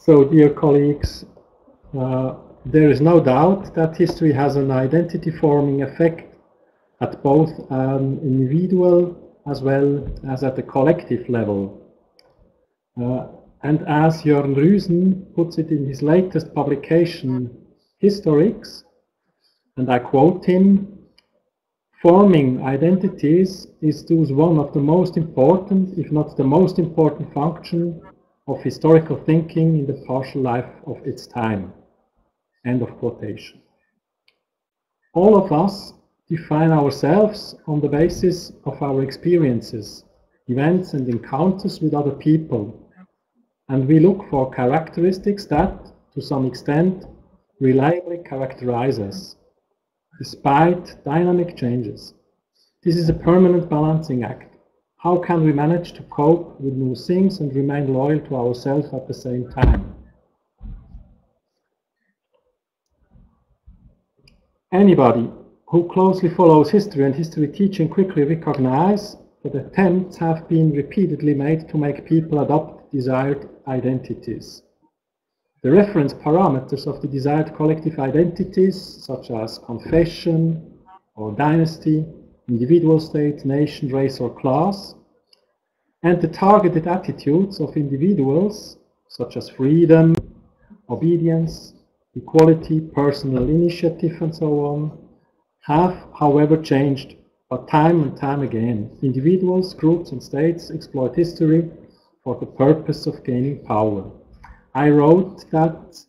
So, dear colleagues, there is no doubt that history has an identity-forming effect at both an individual as well as at the collective level. And as Jörn Rüsen puts it in his latest publication, Historics, and I quote him, "Forming identities is thus one of the most important, if not the most important function of historical thinking in the partial life of its time." End of quotation. All of us define ourselves on the basis of our experiences, events and encounters with other people. And we look for characteristics that, to some extent, reliably characterize us, despite dynamic changes. This is a permanent balancing act. How can we manage to cope with new things and remain loyal to ourselves at the same time? Anybody who closely follows history and history teaching quickly recognize that attempts have been repeatedly made to make people adopt desired identities. The reference parameters of the desired collective identities, such as confession or dynasty, individual state, nation, race or class, and the targeted attitudes of individuals, such as freedom, obedience, equality, personal initiative, and so on, have, however, changed, but time and time again. Individuals, groups, and states exploit history for the purpose of gaining power. I wrote that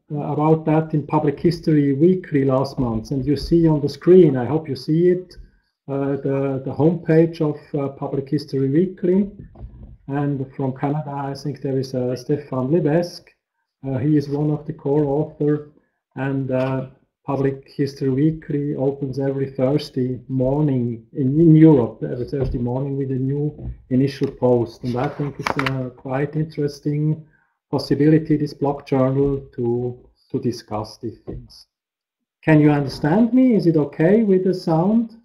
about that in Public History Weekly last month, and you see on the screen, I hope you see it, the homepage of Public History Weekly. And from Canada, I think there is Stefan Libesque. He is one of the core authors, and Public History Weekly opens every Thursday morning in Europe, every Thursday morning with a new initial post. And I think it's a quite interesting possibility, this blog journal, to discuss these things. Can you understand me? Is it okay with the sound?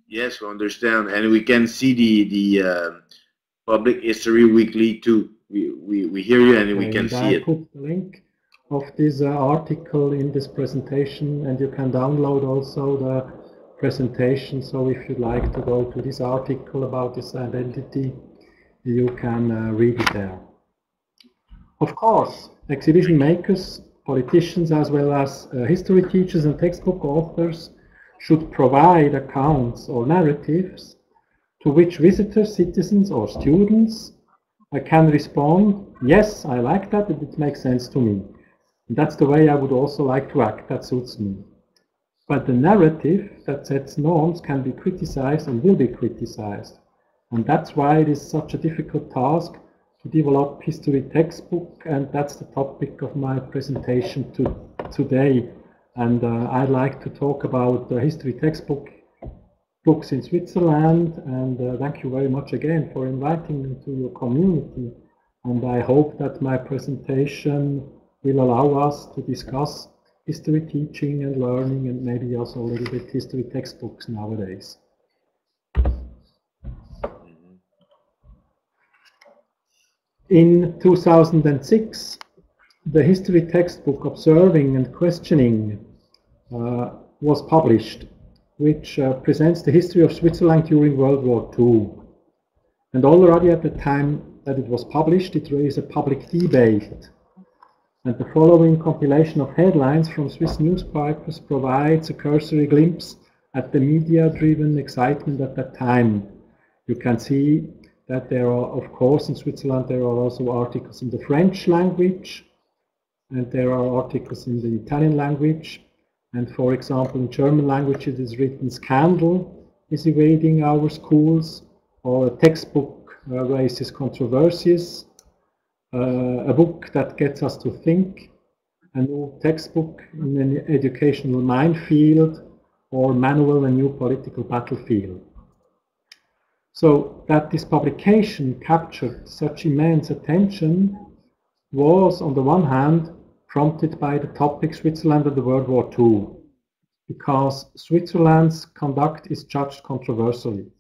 Yes, we understand, and we can see the Public History Weekly too. We hear you, and we can see it. I put the link of this article in this presentation, and you can download also the presentation. So if you'd like to go to this article about this identity, you can read it there. Of course, exhibition makers, politicians, as well as history teachers and textbook authors should provide accounts or narratives to which visitors, citizens, or students can respond, yes, I like that, and it makes sense to me. And that's the way I would also like to act, that suits me. But the narrative that sets norms can be criticized and will be criticized. And that's why it is such a difficult task to develop history textbook, and that's the topic of my presentation today. And I'd like to talk about the history books in Switzerland, and thank you very much again for inviting me to your community. And I hope that my presentation will allow us to discuss history teaching and learning, and maybe also a little bit history textbooks nowadays. In 2006, the history textbook Observing and Questioning was published, which presents the history of Switzerland during World War II. And already at the time that it was published, it raised a public debate. And the following compilation of headlines from Swiss newspapers provides a cursory glimpse at the media-driven excitement at that time. You can see that there are, of course, in Switzerland, there are also articles in the French language, and there are articles in the Italian language. And for example, in German language, it is written "Scandal is evading our schools," or a textbook raises controversies, a book that gets us to think, a new textbook in an educational minefield, or manual, a new political battlefield. So that this publication captured such immense attention was, on the one hand, prompted by the topic Switzerland and the World War II, because Switzerland's conduct is judged controversially.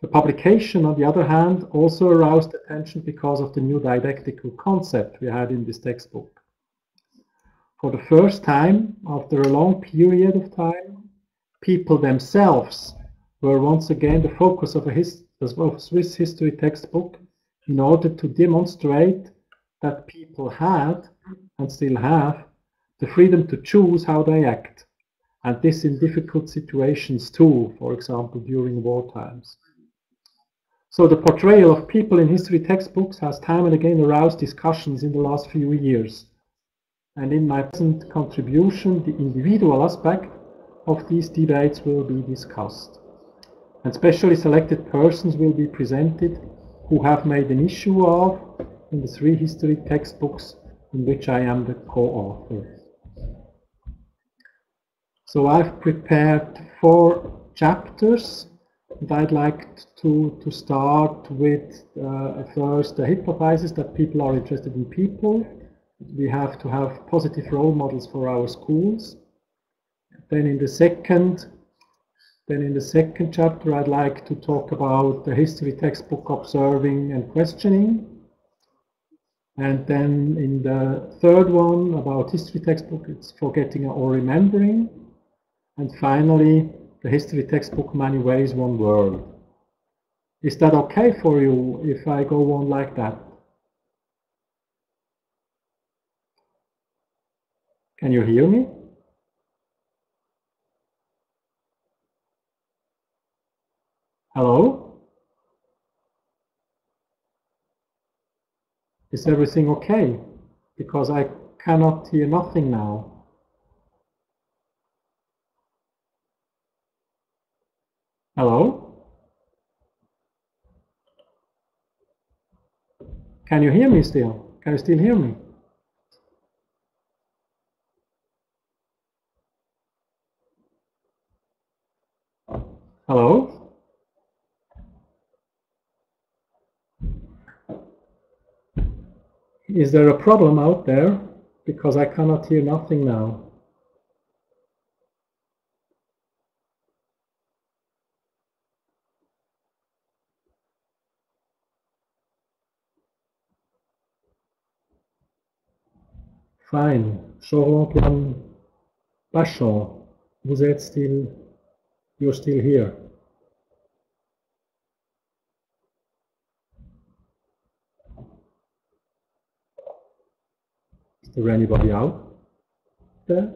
The publication, on the other hand, also aroused attention because of the new didactical concept we had in this textbook. For the first time, after a long period of time, people themselves were once again the focus of a Swiss history textbook in order to demonstrate that people had, and still have, the freedom to choose how they act, and this in difficult situations too, for example, during war times. So the portrayal of people in history textbooks has time and again aroused discussions in the last few years. And in my present contribution, the individual aspect of these debates will be discussed. And specially selected persons will be presented who have made an issue of in the 3 history textbooks in which I am the co-author. So I've prepared 4 chapters. And I'd like to start with first the hypothesis that people are interested in people. We have to have positive role models for our schools. Then in the second chapter, I'd like to talk about the history textbook observing and questioning. And then in the third one about history textbook, it's forgetting or remembering. And finally, the history textbook, Many Ways, One World. Is that okay for you if I go on like that? Can you hear me? Hello? Is everything okay? Because I cannot hear nothing now. Hello? Can you hear me still? Can you still hear me? Hello? Is there a problem out there? Because I cannot hear nothing now. Fine. Jean-Claude Bachon, you're still here. Is there anybody out there?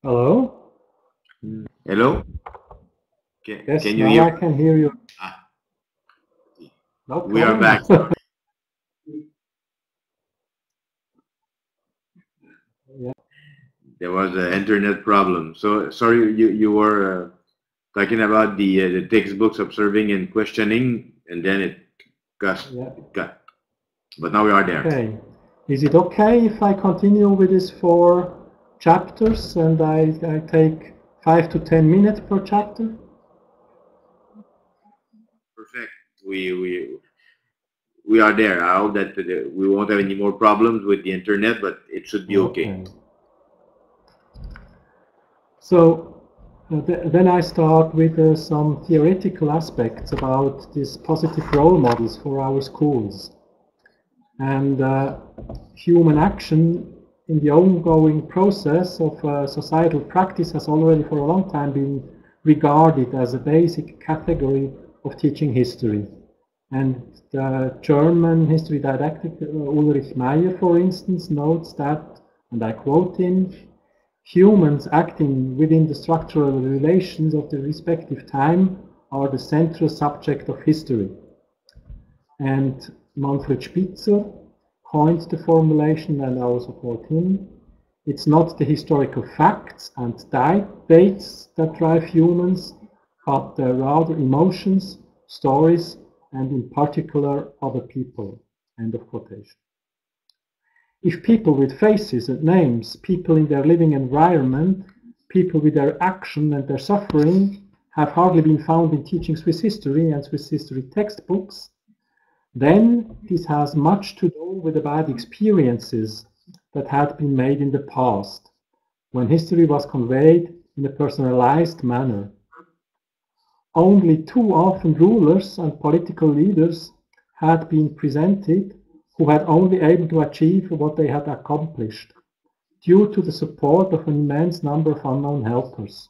Hello? Hello? Yes, can you now hear? I can hear you. No We are problem. back. Yeah. There was an internet problem. So sorry, you were talking about the textbooks observing and questioning, and then it got. But now we are there. Okay. Is it okay if I continue with these 4 chapters, and I take 5 to 10 minutes per chapter. Perfect. We are there. I hope that we won't have any more problems with the internet, but it should be okay. So then I start with some theoretical aspects about these positive role models for our schools. And human action in the ongoing process of societal practice has already for a long time been regarded as a basic category of teaching history. And the German history didactic Ulrich Meyer, for instance, notes that, and I quote him, humans acting within the structural relations of the respective time are the central subject of history. And Manfred Spitzer coined the formulation, and I will support him. It's not the historical facts and dates that drive humans, but rather emotions, stories, and in particular other people. End of quotation. If people with faces and names, people in their living environment, people with their action and their suffering have hardly been found in teaching Swiss history and Swiss history textbooks, then this has much to do with the bad experiences that had been made in the past, when history was conveyed in a personalized manner. Only too often rulers and political leaders had been presented who had only able to achieve what they had accomplished, due to the support of an immense number of unknown helpers,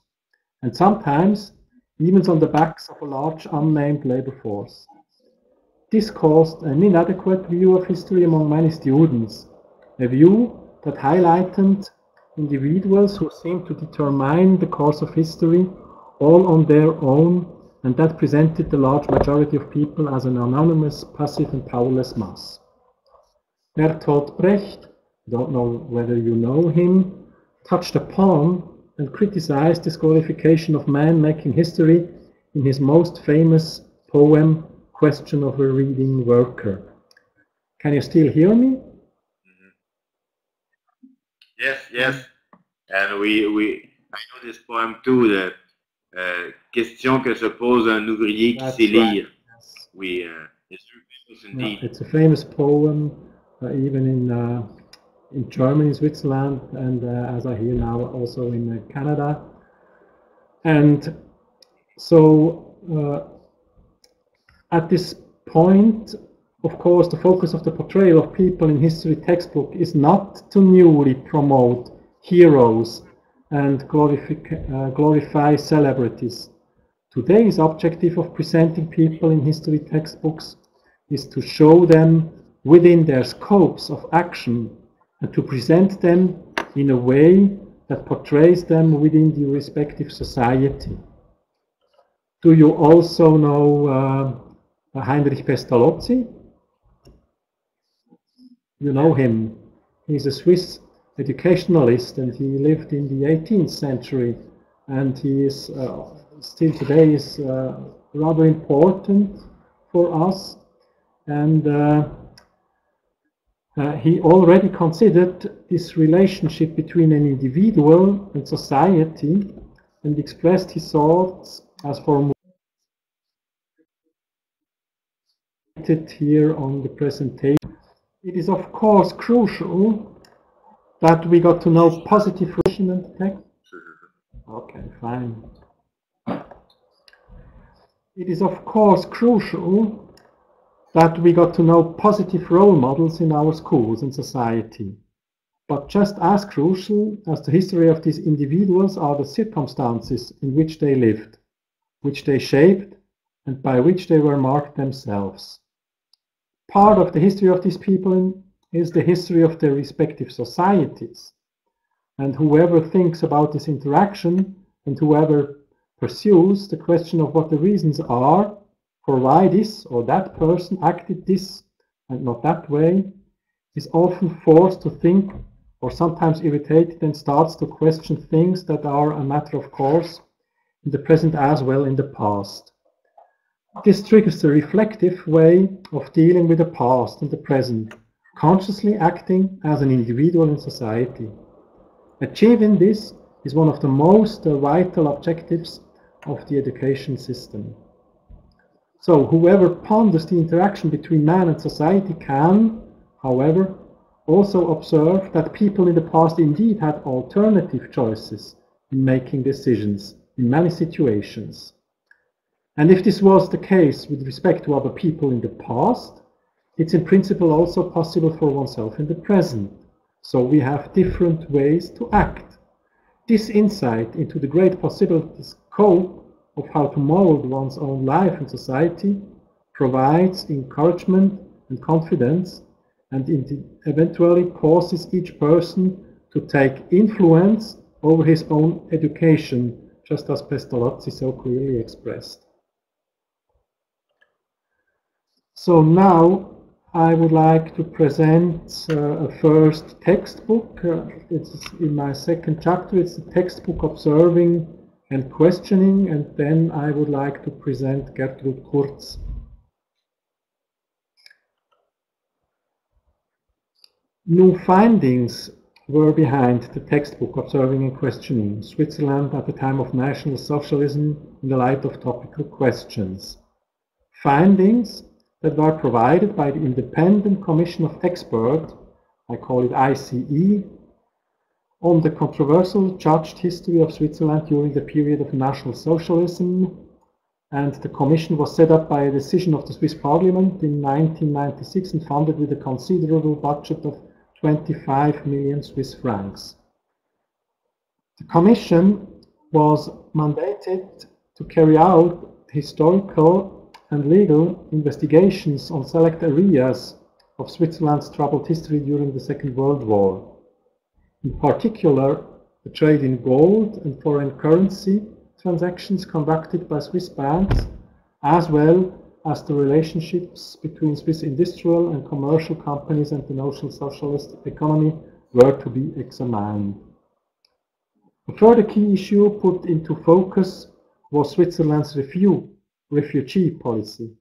and sometimes even on the backs of a large unnamed labor force. This caused an inadequate view of history among many students, a view that highlighted individuals who seemed to determine the course of history all on their own, and that presented the large majority of people as an anonymous, passive and powerless mass. Bertolt Brecht, I don't know whether you know him, touched upon and criticized this glorification of man making history in his most famous poem, Question of a Reading Worker. Can you still hear me? Yes, yes. And I know this poem too, the question que se pose un ouvrier qui sait lire. Yes. It's famous indeed. It's a famous poem, even in Germany, Switzerland, and as I hear now, also in Canada. And so at this point, of course, the focus of the portrayal of people in history textbook is not to newly promote heroes and glorify celebrities. Today's objective of presenting people in history textbooks is to show them within their scopes of action and to present them in a way that portrays them within the respective society. Do you also know Heinrich Pestalozzi? You know him. He's a Swiss educationalist, and he lived in the 18th century, and he is still today is rather important for us. And he already considered this relationship between an individual and society, and expressed his thoughts as formulated here on the presentation. It is of course crucial that we got to know positive relation in the text. Okay, fine. It is of course crucial that we got to know positive role models in our schools and society. But just as crucial as the history of these individuals are the circumstances in which they lived, which they shaped, and by which they were marked themselves. Part of the history of these people is the history of their respective societies. And whoever thinks about this interaction and whoever pursues the question of what the reasons are for why this or that person acted this and not that way is often forced to think, or sometimes irritated and starts to question things that are a matter of course in the present as well in the past. This triggers the reflective way of dealing with the past and the present, consciously acting as an individual in society. Achieving this is one of the most vital objectives of the education system. So whoever ponders the interaction between man and society can, however, also observe that people in the past indeed had alternative choices in making decisions in many situations. And if this was the case with respect to other people in the past, it's in principle also possible for oneself in the present. So we have different ways to act. This insight into the great possible scope of how to mold one's own life and society provides encouragement and confidence, and eventually causes each person to take influence over his own education, just as Pestalozzi so clearly expressed. So now I would like to present a first textbook. It's in my second chapter. It's the textbook Observing and Questioning, and then I would like to present Gertrud Kurz. New findings were behind the textbook Observing and Questioning, Switzerland at the time of National Socialism in the light of topical questions. Findings that were provided by the Independent Commission of Experts, I call it ICE, on the controversial judged history of Switzerland during the period of National Socialism, and the commission was set up by a decision of the Swiss Parliament in 1996 and funded with a considerable budget of 25 million Swiss francs. The commission was mandated to carry out historical and legal investigations on select areas of Switzerland's troubled history during the Second World War. In particular, the trade in gold and foreign currency transactions conducted by Swiss banks, as well as the relationships between Swiss industrial and commercial companies and the National Socialist economy were to be examined. A further key issue put into focus was Switzerland's refugee policy.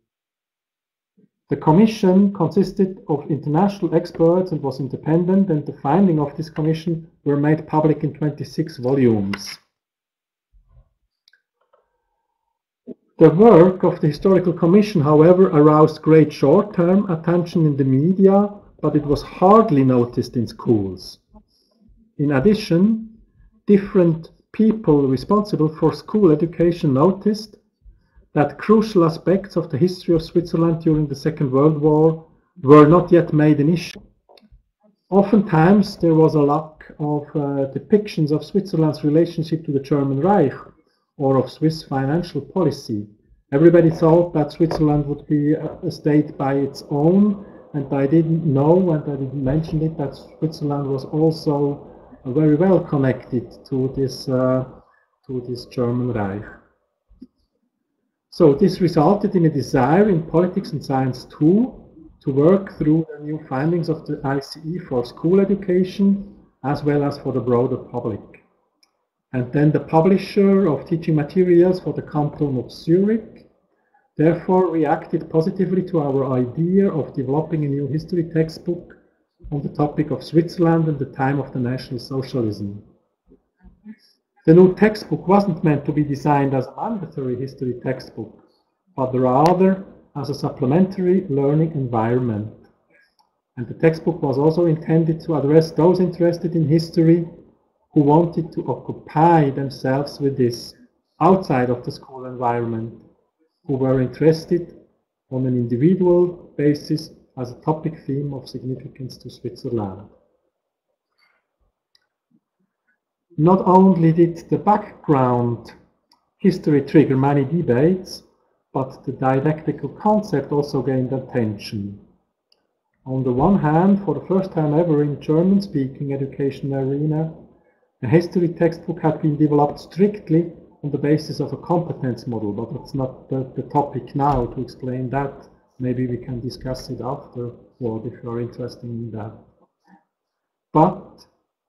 The commission consisted of international experts and was independent, and the findings of this commission were made public in 26 volumes. The work of the Historical Commission, however, aroused great short-term attention in the media, but it was hardly noticed in schools. In addition, different people responsible for school education noticed that crucial aspects of the history of Switzerland during the Second World War were not yet made an issue. Oftentimes, there was a lack of depictions of Switzerland's relationship to the German Reich, or of Swiss financial policy. Everybody thought that Switzerland would be a state by its own, and I didn't know, and I didn't mention it, that Switzerland was also very well connected to this German Reich. So this resulted in a desire in politics and science too to work through the new findings of the ICE for school education as well as for the broader public. And then the publisher of teaching materials for the Canton of Zurich therefore reacted positively to our idea of developing a new history textbook on the topic of Switzerland and the time of the National Socialism. The new textbook wasn't meant to be designed as a mandatory history textbook, but rather as a supplementary learning environment. And the textbook was also intended to address those interested in history who wanted to occupy themselves with this outside of the school environment, who were interested on an individual basis as a topic theme of significance to Switzerland. Not only did the background history trigger many debates, but the didactical concept also gained attention. On the one hand, for the first time ever in German-speaking education arena, a history textbook had been developed strictly on the basis of a competence model, but that's not the topic now to explain that. Maybe we can discuss it afterward if you are interested in that. But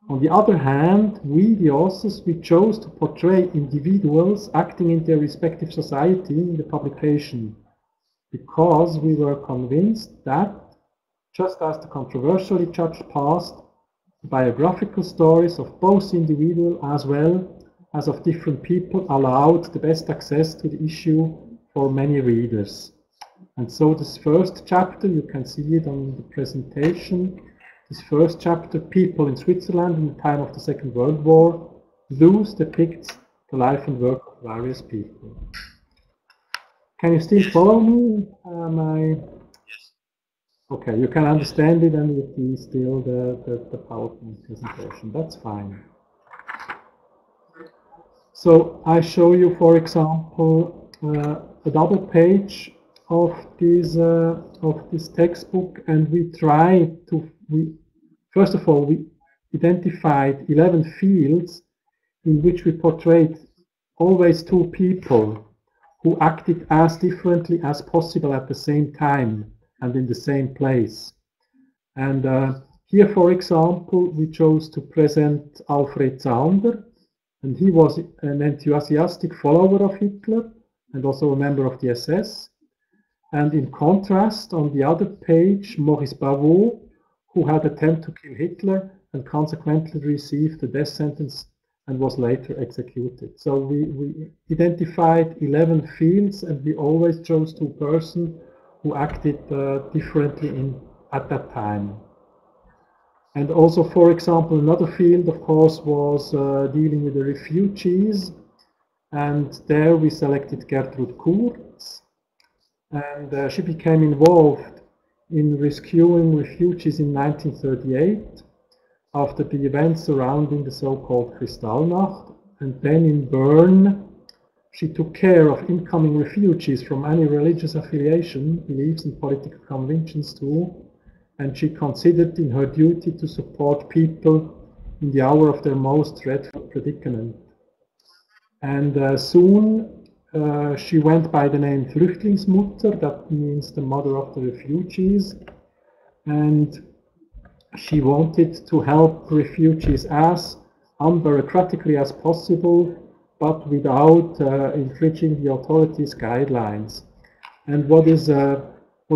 on the other hand, we, the authors, we chose to portray individuals acting in their respective society in the publication, because we were convinced that, just as the controversially judged past, biographical stories of both individual as well as of different people allowed the best access to the issue for many readers. And so this first chapter, you can see it on the presentation, this first chapter, People in Switzerland in the time of the Second World War, loose depicts the life and work of various people. Can you still follow me? Yes. Okay, you can understand it and it is still the PowerPoint presentation. That's fine. So I show you, for example, a double page of this textbook, and we try to, first of all, we identified 11 fields in which we portrayed always two people who acted as differently as possible at the same time and in the same place. And here, for example, we chose to present Alfred Zaunder, and he was an enthusiastic follower of Hitler and also a member of the SS. And in contrast, on the other page, Maurice Bavot, who had attempted to kill Hitler and consequently received the death sentence and was later executed. So we identified 11 fields, and we always chose two persons who acted differently at that time. And also, for example, another field, of course, was dealing with the refugees. And there we selected Gertrud Kurz. And she became involved in rescuing refugees in 1938 after the events surrounding the so-called Kristallnacht. And then in Bern, she took care of incoming refugees from any religious affiliation, beliefs and political convictions too. And she considered in her duty to support people in the hour of their most dreadful predicament. And soon she went by the name Flüchtlingsmutter, that means the mother of the refugees. And she wanted to help refugees as unbureaucratically as possible, but without infringing the authorities' guidelines. And what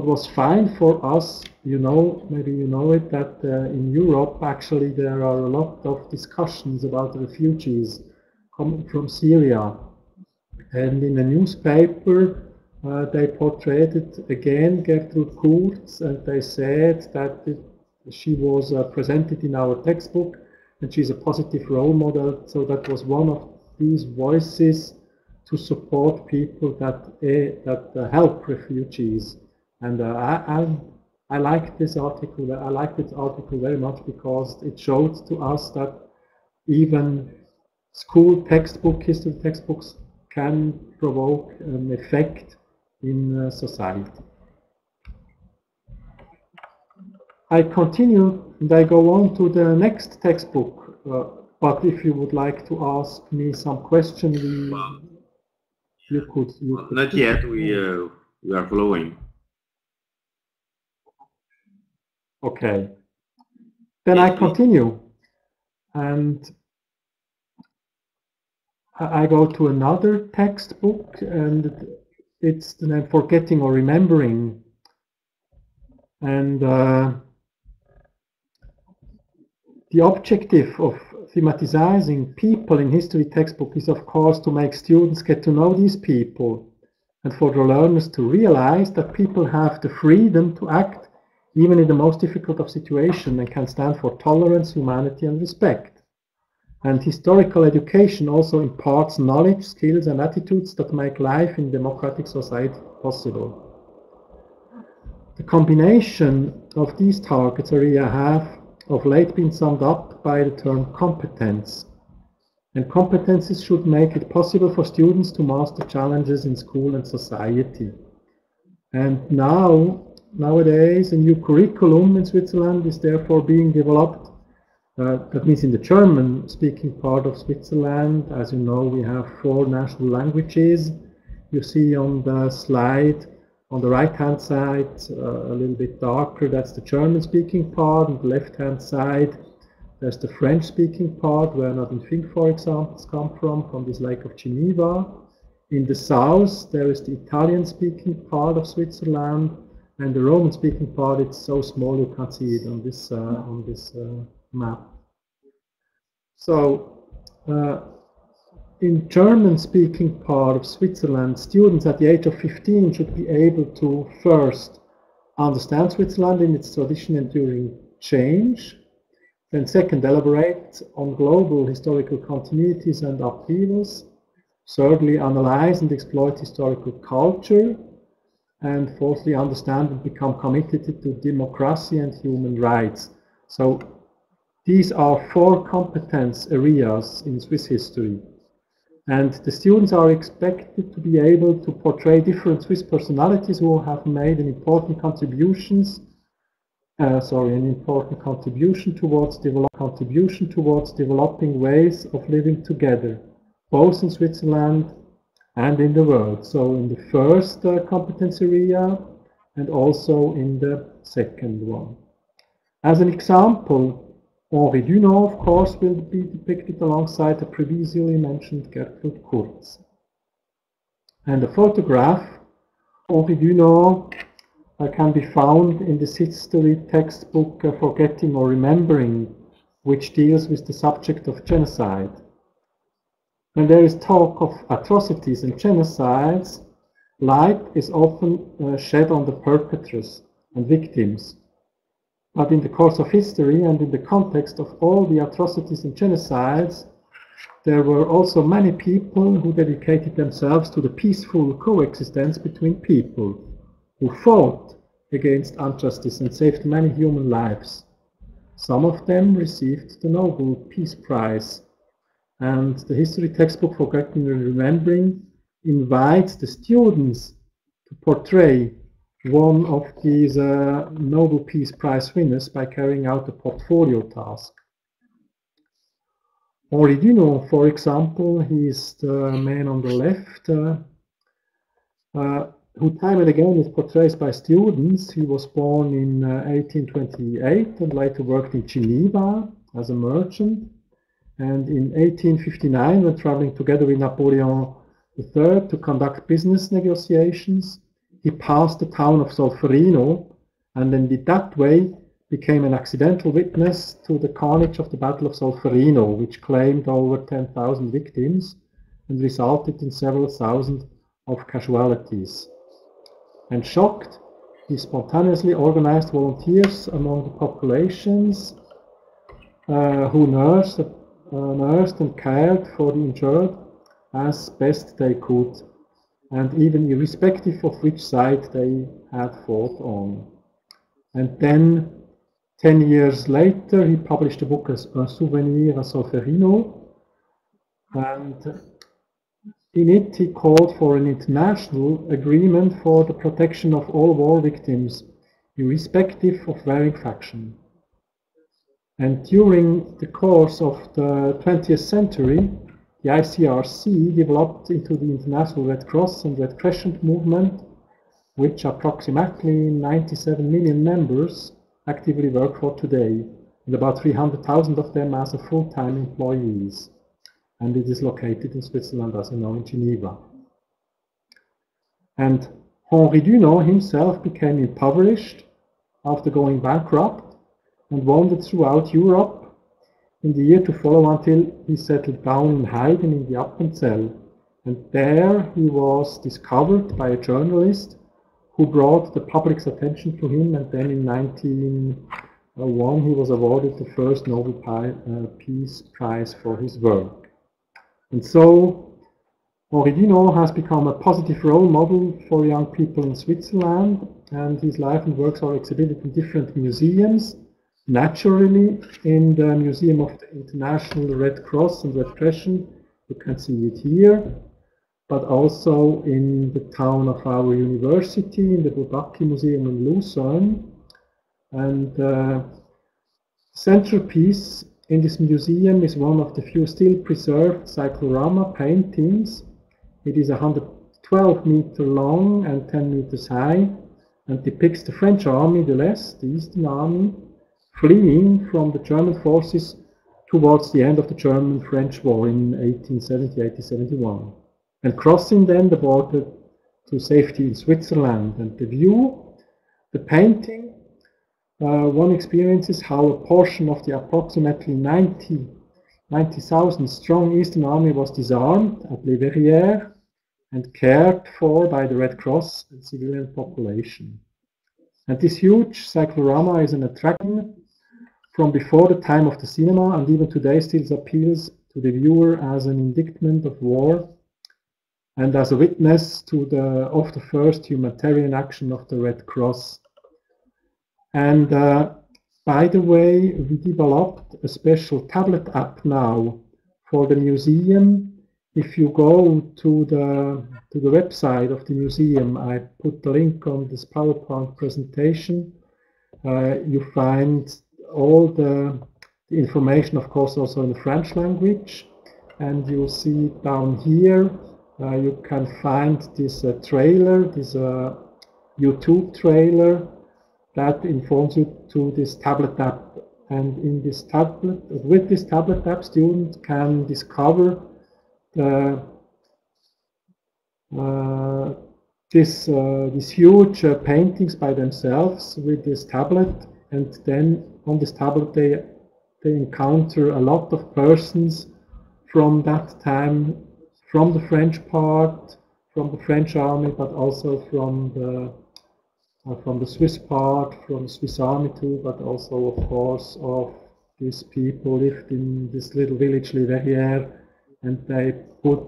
was fine for us, you know, maybe you know it, that in Europe actually there are a lot of discussions about refugees coming from Syria. And in the newspaper they portrayed it again, Gertrud Kurz, and they said that she was presented in our textbook and she's a positive role model. So that was one of these voices to support people that help refugees. And I liked this article. I liked this article very much because it showed to us that even school textbook, history textbooks, can provoke an effect in society. I continue and I go on to the next textbook. But if you would like to ask me some question, you could. Not yet. We are following. Okay. Then I continue, and I go to another textbook, and it's the name Forgetting or Remembering. And the objective of thematizing people in history textbook is, of course, to make students get to know these people and for the learners to realize that people have the freedom to act even in the most difficult of situations and can stand for tolerance, humanity, and respect. And historical education also imparts knowledge, skills, and attitudes that make life in democratic society possible. The combination of these targets area have of late been summed up by the term competence. And competences should make it possible for students to master challenges in school and society. And nowadays, a new curriculum in Switzerland is therefore being developed. That means in the German-speaking part of Switzerland. As you know, we have 4 national languages. You see on the slide on the right-hand side, a little bit darker, that's the German-speaking part. On the left-hand side, there's the French-speaking part, where Nadine Fink, for example, come from this Lake of Geneva. In the south, there is the Italian-speaking part of Switzerland, and the Roman-speaking part, it's so small you can't see it on this map. So, in German-speaking part of Switzerland, students at the age of 15 should be able to first understand Switzerland in its tradition and enduring change. Then second, elaborate on global historical continuities and upheavals. Thirdly, analyze and exploit historical culture. And fourthly, understand and become committed to democracy and human rights. So these are 4 competence areas in Swiss history. And the students are expected to be able to portray different Swiss personalities who have made an important contribution towards developing ways of living together, both in Switzerland and in the world. So in the first competence area and also in the second one. As an example, Henri Dunant, of course, will be depicted alongside the previously mentioned Gertrud Kurz. And a photograph of Henri Dunant can be found in the history textbook Forgetting or Remembering, which deals with the subject of genocide. When there is talk of atrocities and genocides, light is often shed on the perpetrators and victims. But in the course of history and in the context of all the atrocities and genocides, there were also many people who dedicated themselves to the peaceful coexistence between people, who fought against injustice and saved many human lives. Some of them received the Nobel Peace Price, and the history textbook Forgetting and Remembering invites the students to portray one of these Nobel Peace Prize winners by carrying out a portfolio task. Henri Dunant, for example, he is the man on the left, who time and again is portrayed by students. He was born in 1828 and later worked in Geneva as a merchant. And in 1859, when traveling together with Napoleon III to conduct business negotiations, he passed the town of Solferino, and in that way became an accidental witness to the carnage of the Battle of Solferino, which claimed over 10,000 victims and resulted in several thousand of casualties. And shocked, he spontaneously organized volunteers among the populations who nursed and cared for the injured as best they could, and even irrespective of which side they had fought on. And then, 10 years later, he published a book as Un souvenir à Solferino, and in it he called for an international agreement for the protection of all war victims, irrespective of varying faction. And during the course of the 20th century, the ICRC developed into the International Red Cross and Red Crescent movement, which approximately 97 million members actively work for today, and about 300,000 of them as full-time employees. And it is located in Switzerland, as you know, in Geneva. And Henri Dunant himself became impoverished after going bankrupt and wandered throughout Europe in the year to follow until he settled down in Haydn in the Appenzell. And there he was discovered by a journalist who brought the public's attention to him, and then in 1901 he was awarded the first Nobel Peace Prize for his work. And so Henri Dunant has become a positive role model for young people in Switzerland, and his life and works are exhibited in different museums. Naturally, in the Museum of the International Red Cross and Red Crescent, you can see it here, but also in the town of our university, in the Bourbaki-Museum in Lucerne. And the centerpiece in this museum is one of the few still preserved cyclorama paintings. It is 112 meters long and 10 meters high, and depicts the French army, the Eastern Army, fleeing from the German forces towards the end of the German-French War in 1870-1871, and crossing then the border to safety in Switzerland. And the view, the painting, one experience is how a portion of the approximately 90,000 strong Eastern Army was disarmed at Les Verrières and cared for by the Red Cross and civilian population. And this huge cyclorama is an attraction from before the time of the cinema, and even today still appeals to the viewer as an indictment of war and as a witness to the first humanitarian action of the Red Cross. And by the way, we developed a special tablet app now for the museum. If you go to the website of the museum, I put the link on this PowerPoint presentation. You find all the information, of course, also in the French language. And you'll see down here, you can find this trailer, this YouTube trailer that informs you to this tablet app. And in this tablet, with this tablet app, students can discover these huge paintings by themselves with this tablet, and then on this tablet they encounter a lot of persons from that time, from the French part, from the French army, but also from the Swiss part, from the Swiss army too, but also, of course, of these people lived in this little village, Les Verrières, and they put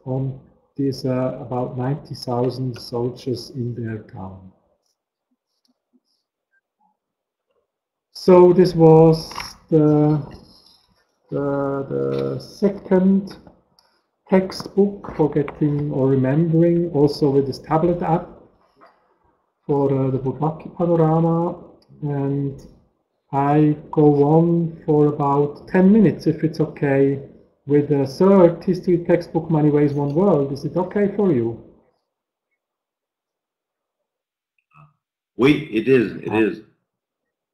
on these about 90,000 soldiers in their town. So this was the second textbook for getting or remembering, also with this tablet app for the Bourbaki panorama, and I go on for about 10 minutes if it's okay with the third history textbook, Many Ways, One World. Is it okay for you? Oui, it is. It is.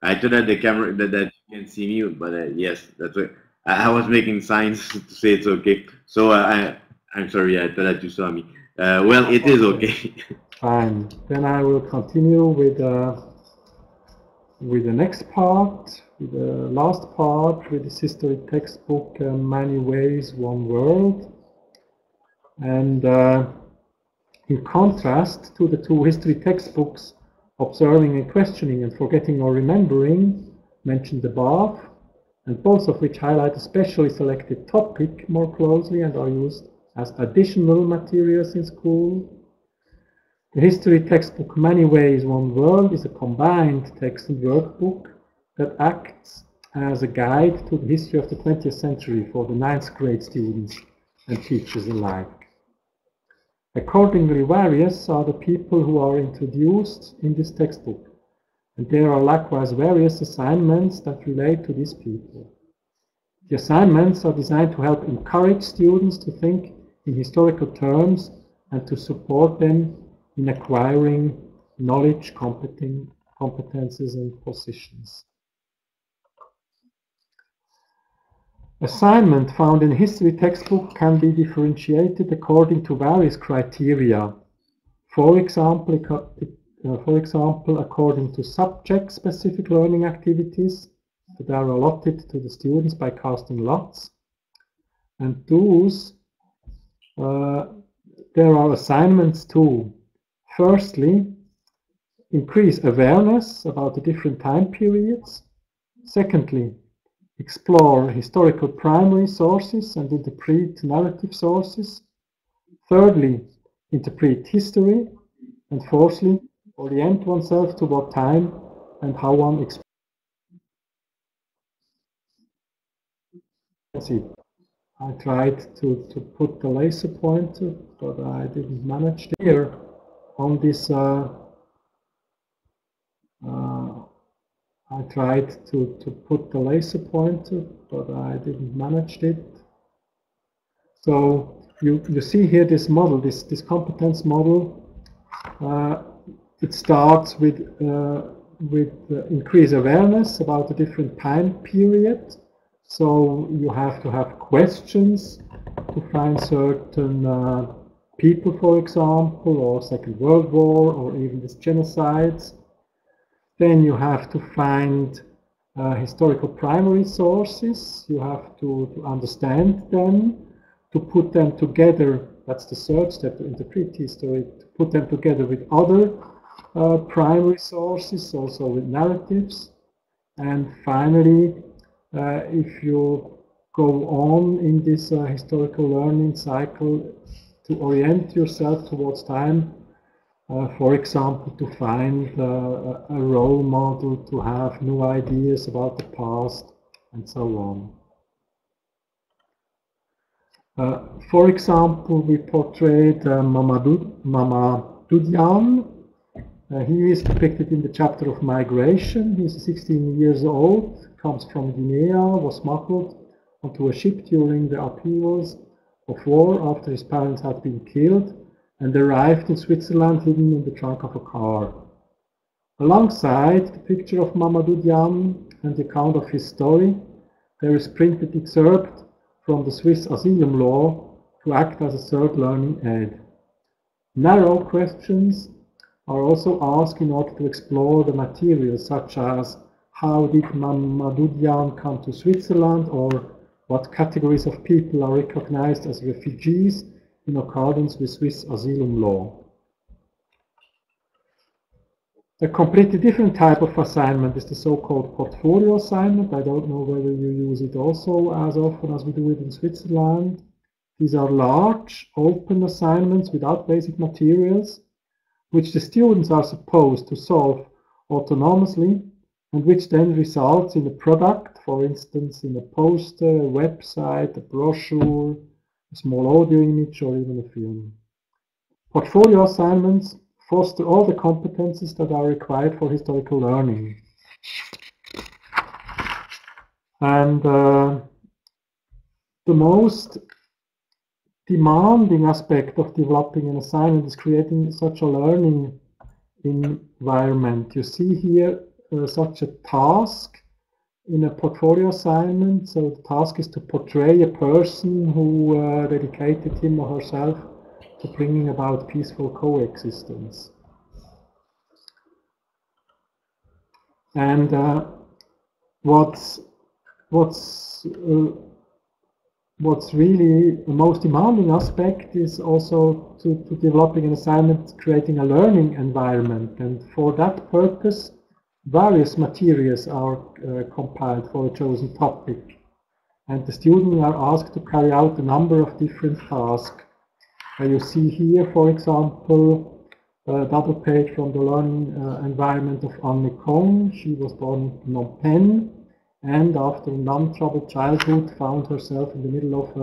I thought that the camera that you can see me, but yes, that's what I was making signs to say it's okay. So I'm sorry. I thought that you saw me. Well, it is okay. Fine. Then I will continue with the next part, with the last part, with this history textbook, Many Ways, One World. And in contrast to the two history textbooks, Observing and Questioning and Forgetting or Remembering, mentioned above, and both of which highlight a specially selected topic more closely and are used as additional materials in school, the history textbook Many Ways, One World is a combined text and workbook that acts as a guide to the history of the 20th century for the 9th grade students and teachers alike. Accordingly, various are the people who are introduced in this textbook, and there are likewise various assignments that relate to these people. The assignments are designed to help encourage students to think in historical terms and to support them in acquiring knowledge, competences, and positions. Assignment found in a history textbook can be differentiated according to various criteria. For example, according to subject-specific learning activities that are allotted to the students by casting lots. And those, there are assignments too. Firstly, increase awareness about the different time periods. Secondly, explore historical primary sources and interpret narrative sources. Thirdly, interpret history. And fourthly, orient oneself toward time and how one experiences it. I tried to put the laser pointer, but I didn't manage it. Here on this I tried to put the laser pointer, but I didn't manage it. So you see here this model, this competence model. It starts with increased awareness about the different time period. So you have to have questions to find certain people, for example, or Second World War, or even this genocides. Then you have to find historical primary sources. You have to understand them, to put them together. That's the third step, to interpret history, to put them together with other primary sources, also with narratives. And finally, if you go on in this historical learning cycle, to orient yourself towards time, for example, to find a role model, to have new ideas about the past, and so on. For example, we portrayed Mamadudjan. He is depicted in the chapter of migration. He's 16 years old, comes from Guinea, was smuggled onto a ship during the upheavals of war after his parents had been killed, and arrived in Switzerland hidden in the trunk of a car. Alongside the picture of Mamadudjan and the account of his story, there is printed excerpt from the Swiss asylum law to act as a third learning aid. Narrow questions are also asked in order to explore the material, such as how did Mamadudjan come to Switzerland, or what categories of people are recognized as refugees in accordance with Swiss asylum law. A completely different type of assignment is the so-called portfolio assignment. I don't know whether you use it also as often as we do it in Switzerland. These are large, open assignments without basic materials, which the students are supposed to solve autonomously, and which then results in a product, for instance, in a poster, a website, a brochure, a small audio image, or even a film. Portfolio assignments foster all the competences that are required for historical learning. And the most demanding aspect of developing an assignment is creating such a learning environment. You see here such a task in a portfolio assignment. So the task is to portray a person who dedicated him or herself to bringing about peaceful coexistence. And what's really the most demanding aspect is also to developing an assignment, creating a learning environment. And for that purpose, various materials are compiled for a chosen topic. And the students are asked to carry out a number of different tasks. You see here, for example, a double page from the learning environment of Anne Khong. She was born in Phnom Penh, and after a non-troubled childhood found herself in the middle of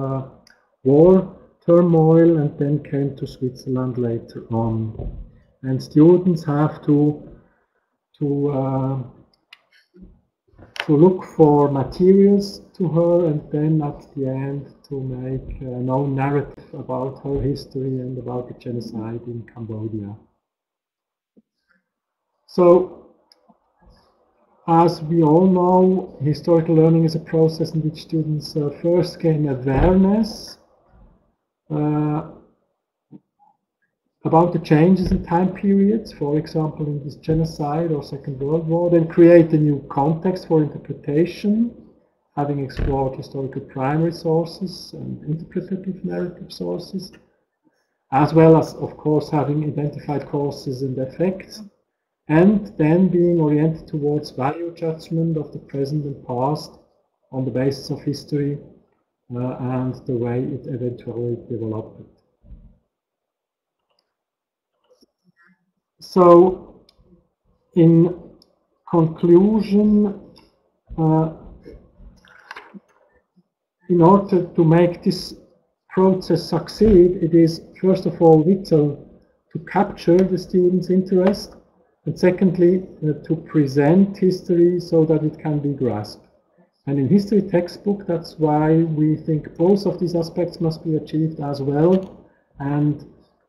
war turmoil, and then came to Switzerland later on. And students have to look for materials to her, and then at the end to make a known narrative about her history and about the genocide in Cambodia. So, as we all know, historical learning is a process in which students first gain awareness about the changes in time periods, for example, in this genocide or Second World War, then create a new context for interpretation, having explored historical primary sources and interpretative narrative sources, as well as, of course, having identified causes and effects, and then being oriented towards value judgment of the present and past on the basis of history and the way it eventually developed. So, in conclusion, in order to make this process succeed, it is first of all vital to capture the students' interest, and secondly, to present history so that it can be grasped. And in history textbook, that's why we think both of these aspects must be achieved as well, and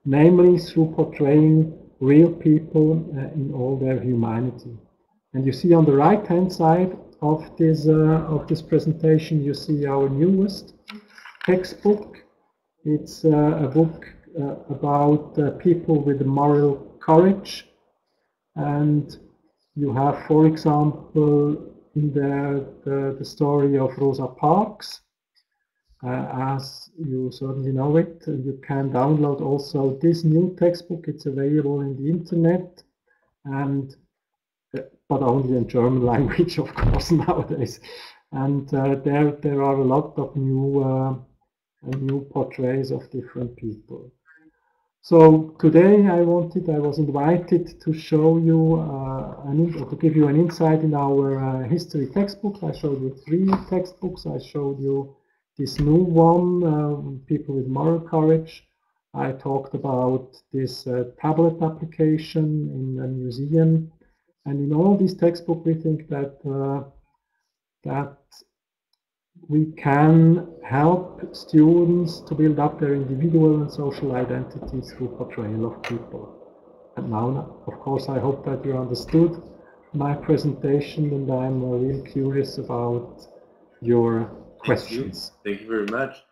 namely through portraying real people in all their humanity. And you see on the right-hand side of this presentation, you see our newest textbook. It's a book about people with moral courage, and You have, for example, in there the story of Rosa Parks. As you certainly know it, you can download also this new textbook. It's available in the internet, and but only in German language, of course, nowadays. And there are a lot of new portraits of different people. So today I was invited to show you, to give you an insight in our history textbooks. I showed you 3 textbooks. I showed you this new one, People with Moral Courage. I talked about this tablet application in a museum. And in all these textbooks, we think that that we can help students to build up their individual and social identity through portrayal of people. And now, of course, I hope that you understood my presentation, and I'm really curious about your questions. Thank you very much.